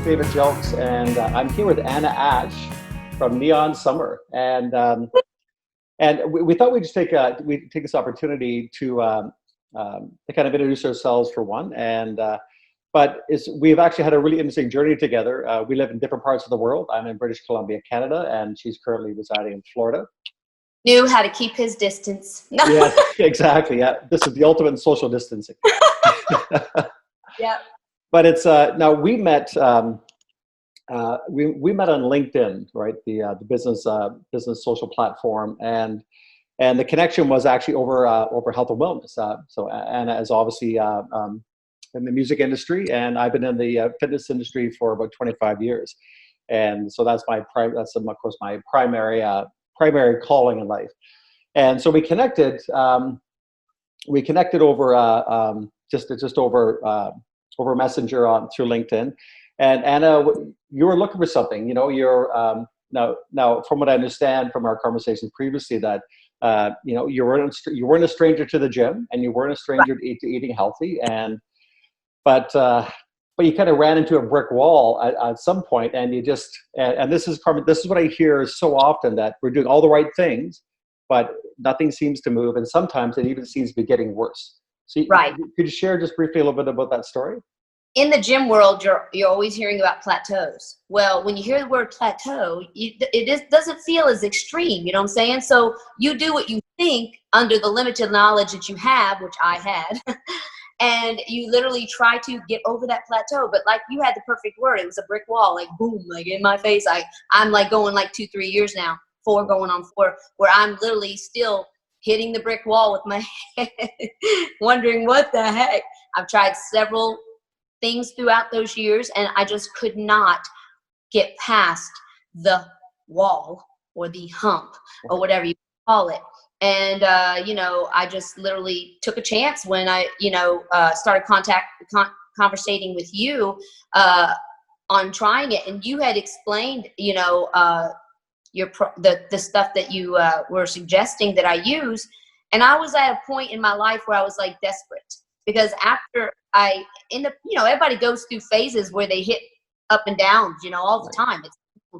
favorite jokes, and I'm here with Anna Ash from Neon Summer, and we thought we'd just we'd take this opportunity to kind of introduce ourselves for one, and but we've actually had a really interesting journey together. We live in different parts of the world. I'm in British Columbia, Canada, and she's currently residing in Florida. Knew how to keep his distance. Yeah, exactly. Yeah, this is the ultimate social distancing. Yeah. But it's now we met on LinkedIn, right? The business social platform, and the connection was actually over health and wellness. So Anna is obviously in the music industry, and I've been in the fitness industry for about 25 years, and so that's of course my primary calling in life. And so we connected over just over Messenger through LinkedIn. And Anna, you were looking for something. You know, you're now from what I understand from our conversations previously, that you weren't a stranger to the gym, and you weren't a stranger to eating healthy, but you kind of ran into a brick wall at some point, and you just and this is what I hear so often, that we're doing all the right things, but nothing seems to move, and sometimes it even seems to be getting worse. So could you share just briefly a little bit about that story? In the gym world, you're always hearing about plateaus. Well, when you hear the word plateau, it doesn't feel as extreme. You know what I'm saying? So you do what you think under the limited knowledge that you have, which I had, and you literally try to get over that plateau. But like, you had the perfect word. It was a brick wall, like boom, like in my face. I'm like going like 2-3 years now, 4 going on 4, where I'm literally still hitting the brick wall with my head, wondering what the heck. I've tried several things throughout those years, and I just could not get past the wall or the hump or whatever you call it. And I just literally took a chance when I started conversating with you on trying it, and you had explained the stuff that you were suggesting that I use, and I was at a point in my life where I was like desperate, because after I end up, everybody goes through phases where they hit up and downs, all the time.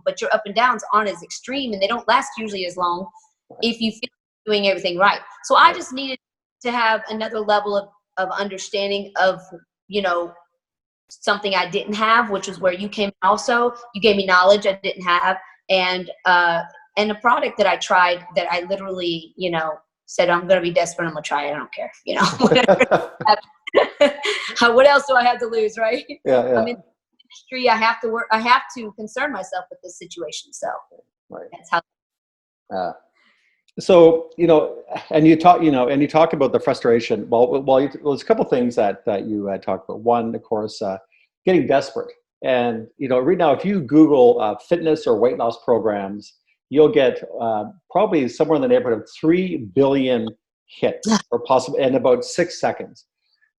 But your up and downs aren't as extreme, and they don't last usually as long if you feel you're doing everything right. So I just needed to have another level of understanding of, something I didn't have, which is where you came also. You gave me knowledge I didn't have, and a product that I tried that I literally, said, I'm going to be desperate, I'm going to try it, I don't care, whatever. What else do I have to lose, right? Yeah. I'm in the industry, I have to work, I have to concern myself with this situation. So that's how. So, and you talk about the frustration. Well, there's a couple of things that you talked about. One, of course, getting desperate. And, right now, if you Google fitness or weight loss programs, you'll get probably somewhere in the neighborhood of 3 billion hits, or possibly in about 6 seconds.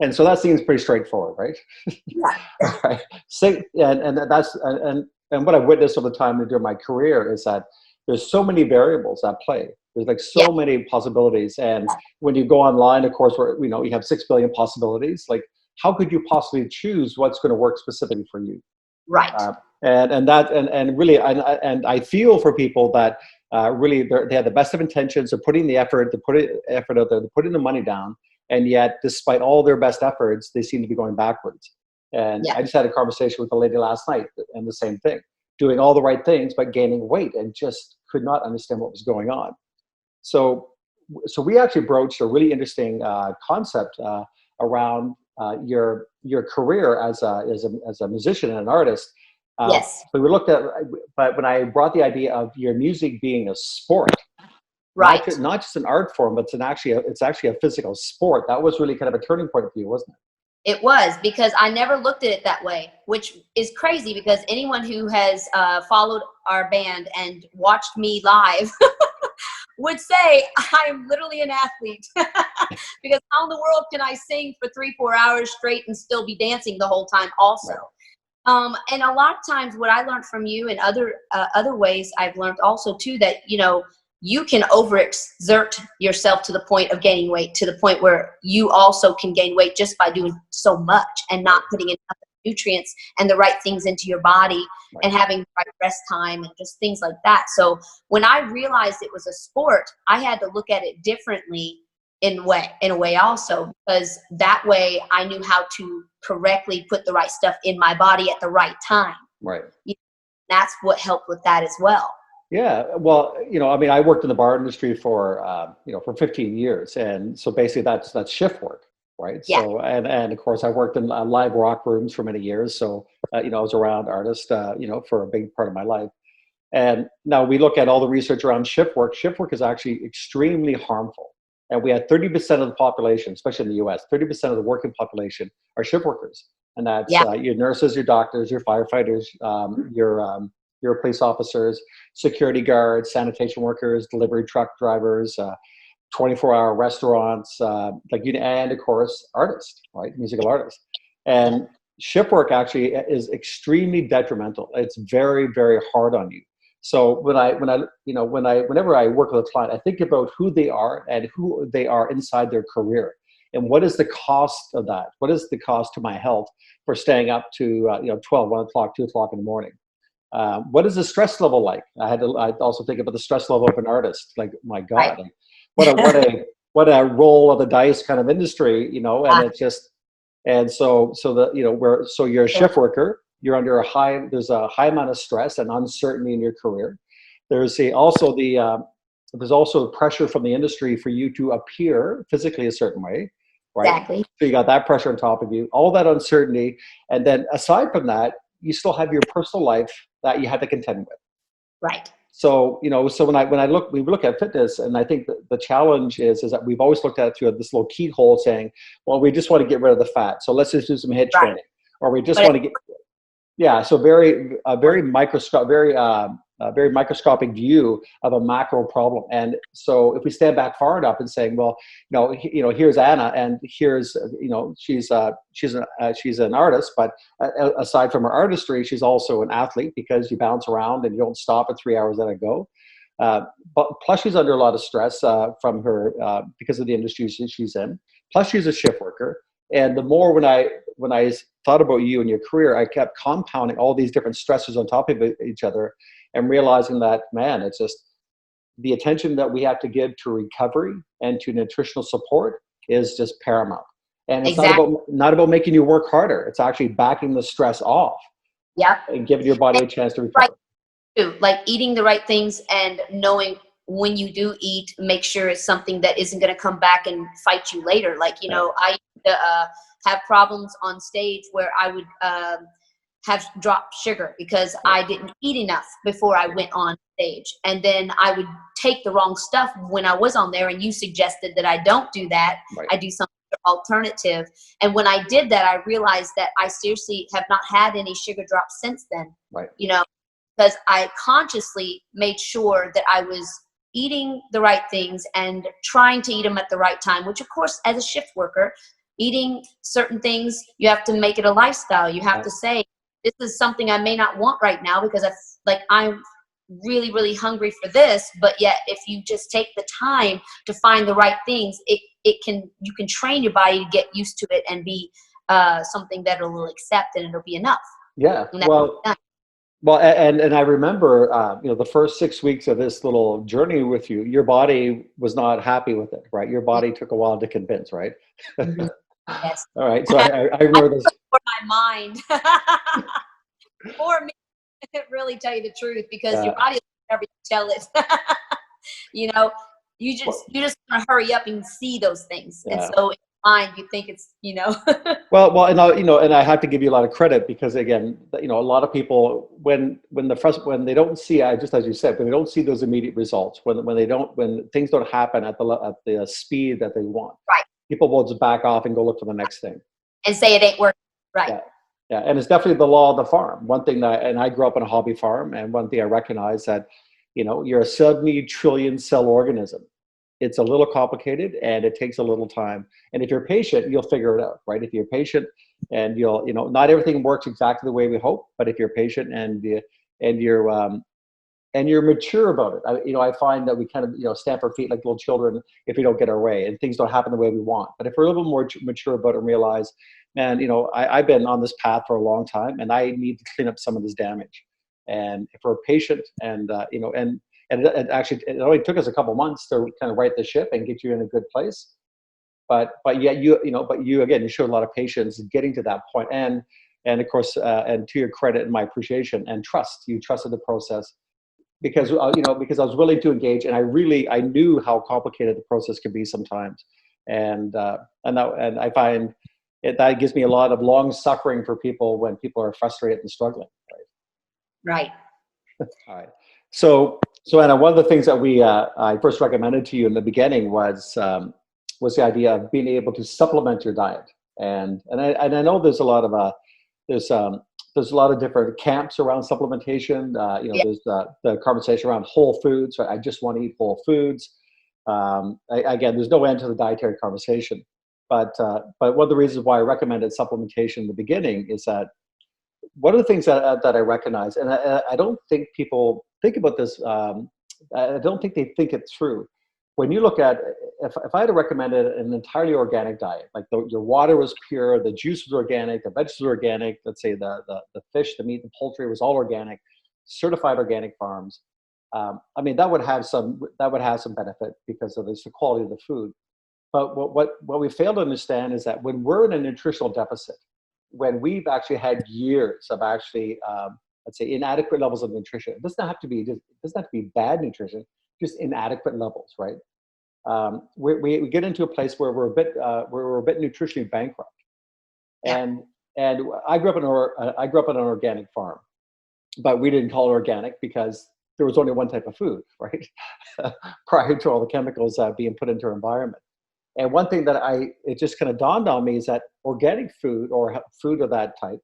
And so that seems pretty straightforward, right? Yeah. Right. And what I've witnessed over the time during my career is that there's so many variables at play. There's like so many possibilities. And when you go online, of course, where you have 6 billion possibilities, like how could you possibly choose what's going to work specifically for you? Right. And I feel for people that really they have the best of intentions, they're putting the effort, out there, they're putting the money down, and yet despite all their best efforts, they seem to be going backwards. And I just had a conversation with a lady last night, and the same thing, doing all the right things but gaining weight, and just could not understand what was going on. So we actually broached a really interesting concept around your career as a musician and an artist. Yes. But when I brought the idea of your music being a sport, right, not just an art form, but it's actually a physical sport, that was really kind of a turning point for you, wasn't it? It was, because I never looked at it that way, which is crazy, because anyone who has followed our band and watched me live would say I'm literally an athlete. Because how in the world can I sing for 3-4 hours straight and still be dancing the whole time also? Right. And a lot of times what I learned from you, and other ways I've learned also too, that, you can overexert yourself to the point of gaining weight, to the point where you also can gain weight just by doing so much and not putting enough nutrients and the right things into your body, Right. and having the right rest time and just things like that. So when I realized it was a sport, I had to look at it differently in a way also, because that way I knew how to correctly put the right stuff in my body at the right time. Right. That's what helped with that as well. Yeah, well, I mean, I worked in the bar industry for, for 15 years. And so basically that's shift work, right? Yeah. So, and of course I worked in live rock rooms for many years. So, I was around artists, for a big part of my life. And now we look at all the research around shift work. Shift work is actually extremely harmful. And we had 30% of the population, especially in the US, 30% of the working population are shift workers. And that's your nurses, your doctors, your firefighters, your police officers, security guards, sanitation workers, delivery truck drivers, 24-hour restaurants, and of course, artists, right? Musical artists. And shift work actually is extremely detrimental. It's very, very hard on you. So whenever I work with a client, I think about who they are and who they are inside their career. And what is the cost of that? What is the cost to my health for staying up to 12, 1 o'clock, 2 o'clock in the morning? What is the stress level like? I also think about the stress level of an artist. Like, my God, what a roll of the dice kind of industry, and it's just, and so you're a shift worker, you're under there's a high amount of stress and uncertainty in your career. There's also the pressure from the industry for you to appear physically a certain way, right? Exactly. So you got that pressure on top of you, all that uncertainty. And then aside from that, you still have your personal life that you had to contend with. Right. So, we look at fitness, and I think the challenge is that we've always looked at it through this little keyhole saying, well, we just want to get rid of the fat. So let's just do some HIIT training, or we just want to get, so very microscopic view of a macro problem. And so if we stand back far enough and saying, well, here's Anna, and here's, she's an artist, but aside from her artistry, she's also an athlete, because you bounce around and you don't stop at 3 hours at a go. But plus she's under a lot of stress from her because of the industry she's in. Plus she's a shift worker. And the more when I thought about you and your career, I kept compounding all these different stressors on top of each other, and realizing that, man, it's just the attention that we have to give to recovery and to nutritional support is just paramount. And it's not about making you work harder. It's actually backing the stress off. Yep. And giving your body a chance to recover. Right. Like eating the right things, and knowing when you do eat, make sure it's something that isn't going to come back and fight you later. Like, I used to have problems on stage where I would have dropped sugar because I didn't eat enough before I went on stage. And then I would take the wrong stuff when I was on there, and you suggested that I don't do that. Right. I do something alternative. And when I did that, I realized that I seriously have not had any sugar drops since then. Right. Because I consciously made sure that I was eating the right things and trying to eat them at the right time, which of course, as a shift worker, eating certain things, you have to make it a lifestyle. You have to say, this is something I may not want right now because I'm really, really hungry for this. But yet, if you just take the time to find the right things, you can train your body to get used to it and be something that it will accept, and it'll be enough. Yeah. Well, and I remember, the first 6 weeks of this little journey with you, your body was not happy with it, right? Your body took a while to convince, right? Mm-hmm. Yes. All right. So I remember this. For my mind. For me, really tell you the truth, because your body will never tell it. You just want to hurry up and see those things. Yeah. And so in mind, you think it's, Well, and I have to give you a lot of credit, because again, a lot of people, when they don't see, just as you said, when they don't see those immediate results, when things don't happen at the speed that they want, right, people will just back off and go look for the next thing and say it ain't working. Right. Yeah. And it's definitely the law of the farm. One thing and I grew up on a hobby farm, and one thing I recognize that, you're a 70 trillion cell organism. It's a little complicated, and it takes a little time. And if you're patient, you'll figure it out, right? If you're patient, and not everything works exactly the way we hope, but if you're patient and and you're mature about it. I find that we kind of, stamp our feet like little children if we don't get our way and things don't happen the way we want. But if we're a little bit more mature about it and realize, man, I've been on this path for a long time and I need to clean up some of this damage. And if we're patient and, and it only took us a couple months to kind of right the ship and get you in a good place. But yet you again, you showed a lot of patience getting to that point. And of course, and to your credit and my appreciation and trust, you trusted the process because because I was willing to engage, and I knew how complicated the process could be sometimes, and I find that gives me a lot of long suffering for people when people are frustrated and struggling. Right. All right. So Anna, one of the things that I first recommended to you in the beginning was the idea of being able to supplement your diet, and I know there's a lot of there's a lot of different camps around supplementation. There's the conversation around whole foods. Right? I just want to eat whole foods. Again, there's no end to the dietary conversation. But one of the reasons why I recommended supplementation in the beginning is that one of the things that I recognize, and I don't think people think about this. I don't think they think it through. When you look at, if I had recommended an entirely organic diet, like your water was pure, the juice was organic, the vegetables were organic, let's say the fish, the meat, the poultry was all organic, certified organic farms. That would have some benefit because of the quality of the food. But what we fail to understand is that when we're in a nutritional deficit, when we've actually had years of actually, let's say, inadequate levels of nutrition, it doesn't have to be bad nutrition, just inadequate levels, right? We get into a place where we're a bit nutritionally bankrupt. And I grew up on an organic farm, but we didn't call it organic because there was only one type of food, right? Prior to all the chemicals being put into our environment. And one thing that it just kind of dawned on me is that organic food or food of that type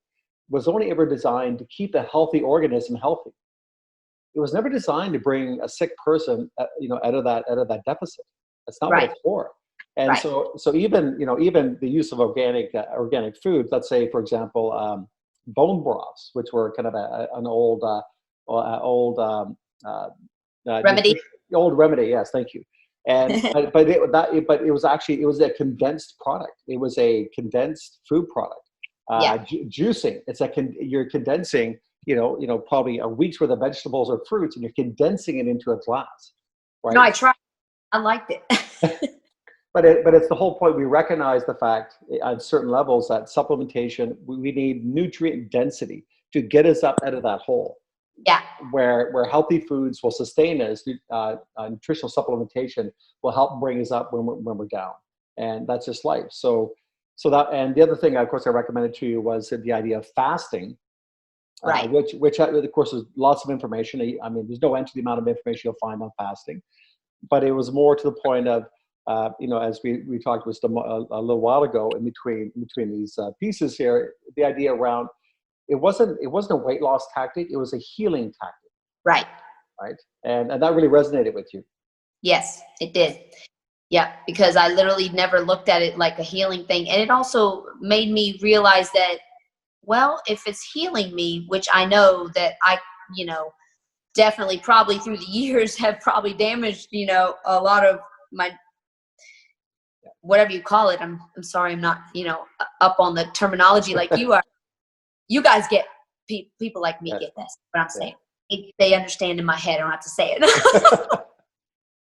was only ever designed to keep a healthy organism healthy. It was never designed to bring a sick person, out of that deficit. That's not what it's for. And so even the use of organic food, let's say, for example, bone broths, which were kind of an old remedy. Old remedy, yes, thank you. And but it was a condensed product. It was a condensed food product. Juicing. It's you're condensing. Probably a week's worth of vegetables or fruits, and you're condensing it into a glass. Right? No, I tried. I liked it. But it's the whole point. We recognize the fact at certain levels that supplementation, we need nutrient density to get us up out of that hole. Yeah. Where healthy foods will sustain us, nutritional supplementation will help bring us up when we're down, and that's just life. So that, and the other thing, of course, I recommended to you was the idea of fasting. Right. Which of course is lots of information. There's no end to the amount of information you'll find on fasting, but it was more to the point of, as we talked just a little while ago in between these pieces here, the idea around it wasn't a weight loss tactic, it was a healing tactic. Right. And that really resonated with you. Yes, it did. Yeah, because I literally never looked at it like a healing thing, and it also made me realize that, well, if it's healing me, which I know that I, definitely probably through the years have probably damaged, a lot of my, whatever you call it. I'm sorry, I'm not, up on the terminology like you are. You guys get, people like me get this, what I'm saying. They understand in my head, I don't have to say it.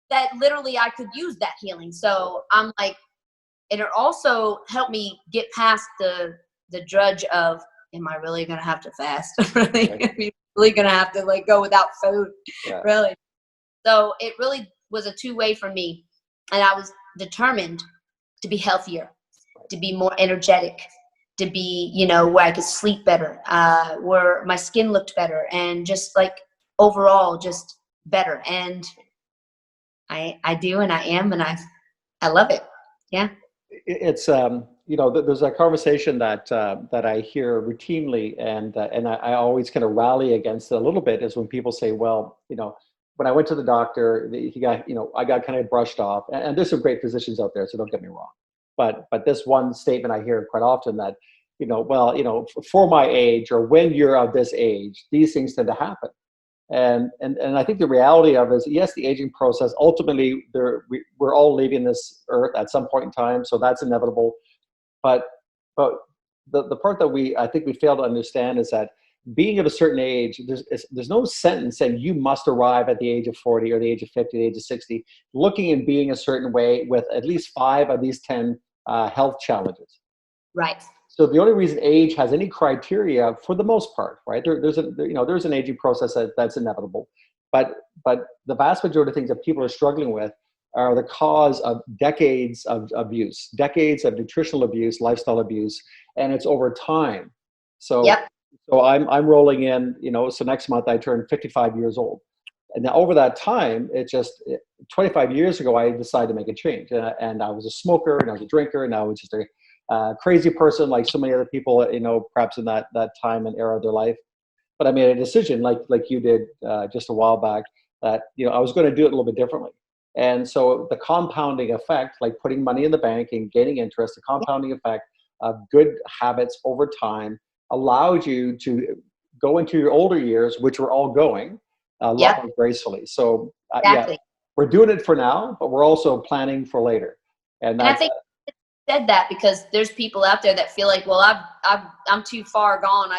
That literally I could use that healing. So I'm like, and it also helped me get past the drudge of, am I really going to have to fast? Really going to have to go without food? Yeah. Really? So it really was a two-way for me. And I was determined to be healthier, to be more energetic, to be, where I could sleep better, where my skin looked better, and just overall just better. And I do, and I am, and I love it. Yeah. It's there's a conversation that I hear routinely, and I always kind of rally against it a little bit, is when people say, well, when I went to the doctor, I got kind of brushed off, and there's some great physicians out there, so don't get me wrong, but this one statement I hear quite often that, for my age, or when you're of this age, these things tend to happen. And I think the reality of it is, yes, the aging process, ultimately we're all leaving this earth at some point in time, so that's inevitable. But the part that I think we fail to understand is that being of a certain age, there's no sentence saying you must arrive at the age of 40 or the age of 50, the age of 60, looking and being a certain way with at least 5 of these 10 health challenges. Right. So the only reason age has any criteria, for the most part, right? There's an aging process that's inevitable, but the vast majority of things that people are struggling with are the cause of decades of abuse, decades of nutritional abuse, lifestyle abuse, and it's over time. So, yep. So I'm rolling in, so next month I turn 55 years old. And now over that time, 25 years ago, I decided to make a change. And I was a smoker, and I was a drinker, and I was just a crazy person like so many other people, perhaps in that time and era of their life. But I made a decision like you did just a while back that, I was going to do it a little bit differently. And so the compounding effect, like putting money in the bank and gaining interest, the compounding effect of good habits over time allowed you to go into your older years, which we're all going, a lot more gracefully. So exactly. We're doing it for now, but we're also planning for later. And I think said that because there's people out there that feel like, well, I'm too far gone.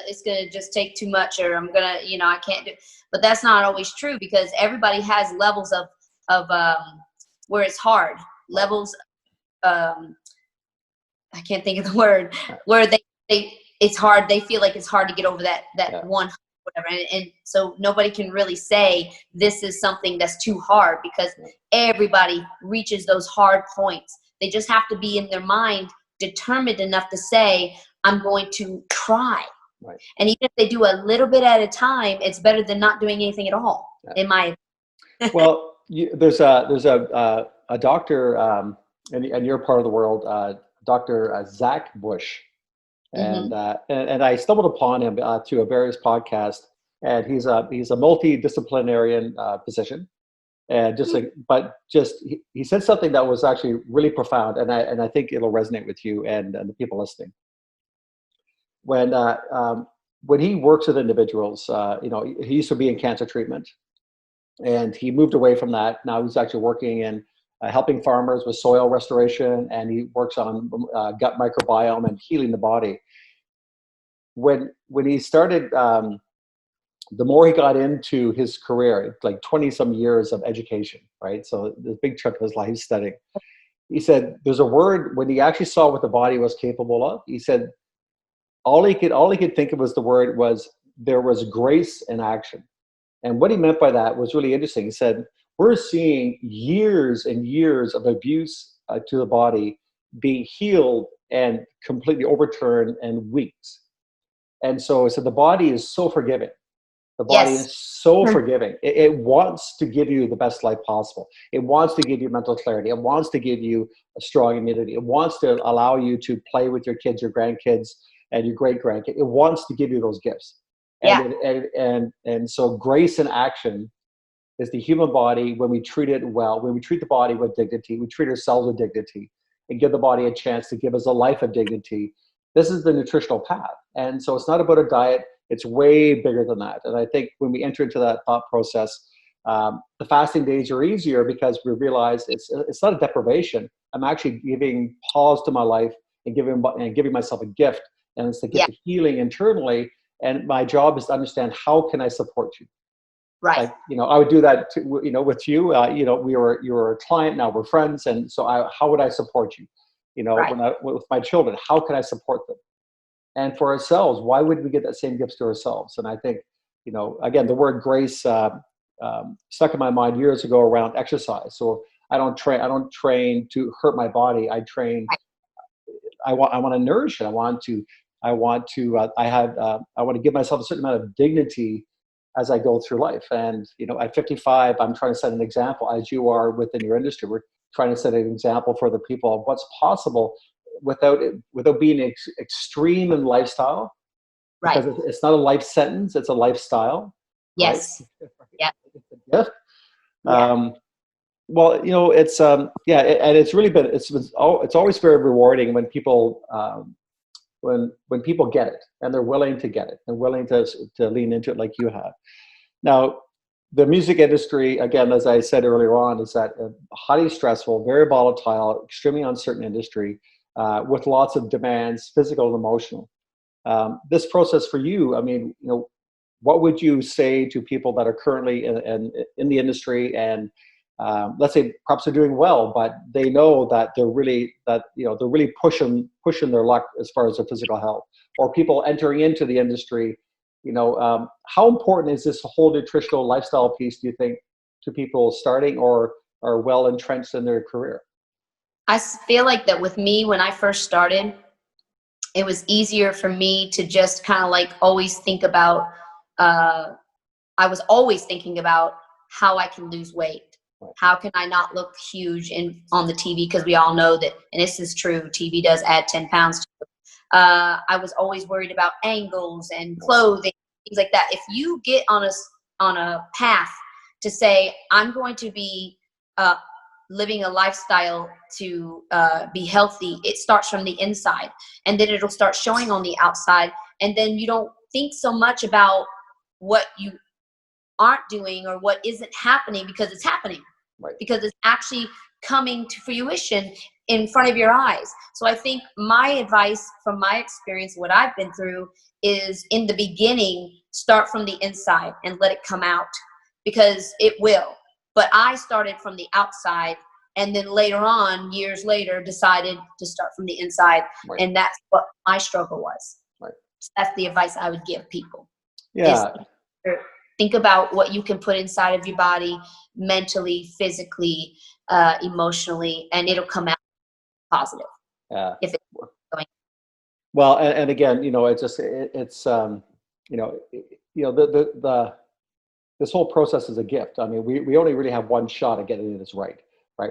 It's gonna just take too much, or I'm gonna, I can't do. But that's not always true, because everybody has levels of where it's hard. Levels. I can't think of the word where it's hard. They feel like it's hard to get over that one. Whatever. And so nobody can really say this is something that's too hard, because everybody reaches those hard points. They just have to be in their mind determined enough to say, I'm going to try. Right. And even if they do a little bit at a time, it's better than not doing anything at all, in my opinion. Well, there's a doctor, and you're part of the world, Dr. Zach Bush. And I stumbled upon him through a various podcasts, and he's a multidisciplinarian physician, and he said something that was actually really profound, and I think it'll resonate with you and the people listening. When he works with individuals, he used to be in cancer treatment, and he moved away from that. Now he's actually working in helping farmers with soil restoration, and he works on gut microbiome and healing the body. When he started, the more he got into his career, like 20 some years of education, right? So the big chunk of his life studying. He said there's a word, when he actually saw what the body was capable of, he said all he could think of was there was grace in action. And what he meant by that was really interesting. He said, we're seeing years and years of abuse to the body being healed and completely overturned in weeks. And so the body is so forgiving. The body is so forgiving. It wants to give you the best life possible. It wants to give you mental clarity. It wants to give you a strong immunity. It wants to allow you to play with your kids, your grandkids, and your great-grandkids. It wants to give you those gifts. And so grace in action is the human body when we treat it well, when we treat the body with dignity, we treat ourselves with dignity, and give the body a chance to give us a life of dignity. This is the nutritional path. And so it's not about a diet. It's way bigger than that. And I think when we enter into that thought process, the fasting days are easier because we realize it's not a deprivation. I'm actually giving pause to my life and giving myself a gift. And it's the gift of healing internally. And my job is to understand, how can I support you? Right. I would do that with you. You were a client, now we're friends. And so how would I support you? With my children, how can I support them? And for ourselves, why would we get that same gifts to ourselves? And I think, again, the word grace stuck in my mind years ago around exercise. So I don't train to hurt my body. I train. I want to nourish it. I want to give myself a certain amount of dignity as I go through life. And, at 55, I'm trying to set an example, as you are within your industry. We're trying to set an example for the people of what's possible without being extreme in lifestyle. Right. Because it's not a life sentence, it's a lifestyle. Yes. Right? Yeah. Yeah. Well, it's and it's really been it's always very rewarding when people when people get it and they're willing to get it and willing to lean into it like you have. Now, the music industry, again, as I said earlier on, is that a highly stressful, very volatile, extremely uncertain industry with lots of demands, physical and emotional. This process for you, I mean, what would you say to people that are currently in the industry and let's say perhaps they're doing well, but they know that they're really pushing their luck as far as their physical health, or people entering into the industry, how important is this whole nutritional lifestyle piece, do you think, to people starting or are well entrenched in their career? I feel like that with me, when I first started, it was easier for me to just kind of like always think about, I was always thinking about how I can lose weight. How can I not look huge on the TV? Because we all know that, and this is true, TV does add 10 pounds to it. I was always worried about angles and clothing, things like that. If you get on a path to say, I'm going to be living a lifestyle to be healthy, it starts from the inside, and then it'll start showing on the outside. And then you don't think so much about what you aren't doing or what isn't happening, because it's happening. Right. Because it's actually coming to fruition in front of your eyes. So I think my advice from my experience, what I've been through, is in the beginning, start from the inside and let it come out, because it will. But I started from the outside, and then later on, years later, decided to start from the inside. Right. And that's what my struggle was. Right. So that's the advice I would give people. Yeah. Think about what you can put inside of your body, mentally, physically, emotionally, and it'll come out positive. Yeah. If it's going. Well, and again, this whole process is a gift. I mean, we only really have one shot at getting this right?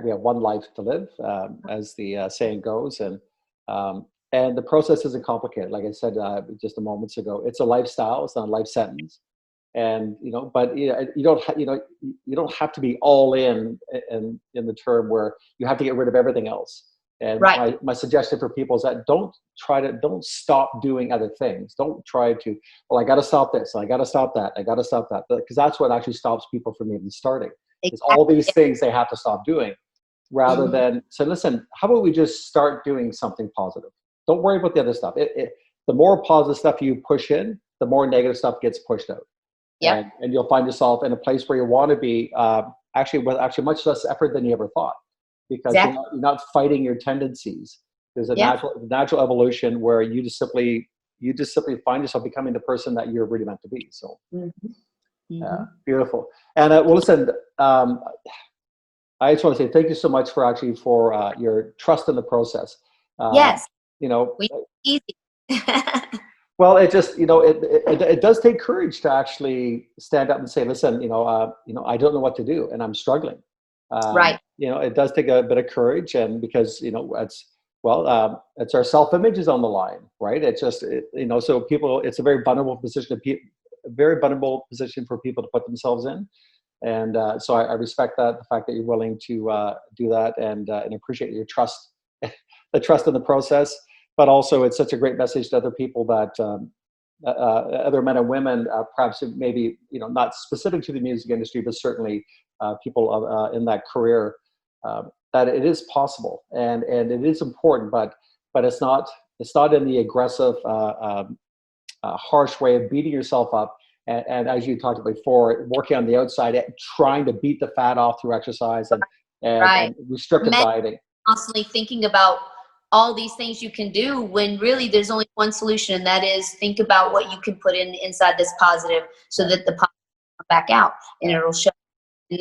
We have one life to live, as the saying goes, and the process isn't complicated. Like I said just a moments ago, it's a lifestyle. It's not a life sentence. And but you don't have to be all in the term where you have to get rid of everything else. And right. my suggestion for people is that don't stop doing other things. Don't try to, well, I got to stop this, I got to stop that, I got to stop that, because that's what actually stops people from even starting. Exactly. It's all these things they have to stop doing, rather than say, listen, how about we just start doing something positive? Don't worry about the other stuff. The more positive stuff you push in, the more negative stuff gets pushed out. Yeah. And you'll find yourself in a place where you want to be, actually with much less effort than you ever thought, because exactly. you're not fighting your tendencies. There's a natural evolution where you just simply find yourself becoming the person that you're really meant to be. So, beautiful. And well, listen, I just want to say thank you so much for your trust in the process. Yes. Easy. Well, it just, it does take courage to actually stand up and say, listen, I don't know what to do and I'm struggling. Right. It does take a bit of courage, and because, it's our self-image is on the line, right? It's just, so people, it's a very vulnerable position for people to put themselves in. And so I respect the fact that you're willing to do that, and appreciate your trust, the trust in the process. But also, it's such a great message to other people that other men and women, perhaps maybe not specific to the music industry, but certainly people in that career, that it is possible and it is important, but it's not in the aggressive, harsh way of beating yourself up. And as you talked about before, working on the outside, trying to beat the fat off through exercise and restrictive dieting. Constantly thinking about all these things you can do, when really there's only one solution, and that is think about what you can put inside this positive, so that the positive will come back out and it'll show. And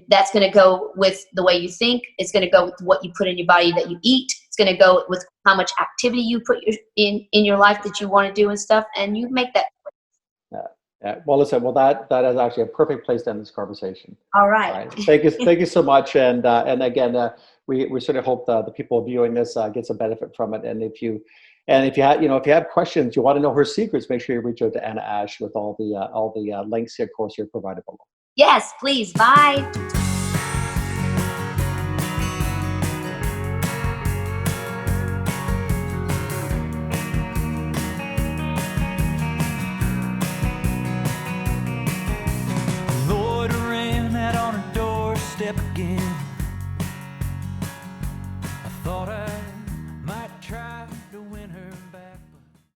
that's going to go with the way you think. It's going to go with what you put in your body that you eat. It's going to go with how much activity you put in your life that you want to do and stuff, and you make that. Yeah. Well, listen. Well, that is actually a perfect place to end this conversation. All right. Thank you so much. And again, we sort of hope the people viewing this get some benefit from it. And if you have questions, you want to know her secrets, make sure you reach out to Anna Ash with all the links, of course, here provided below. Yes, please. Bye. Thought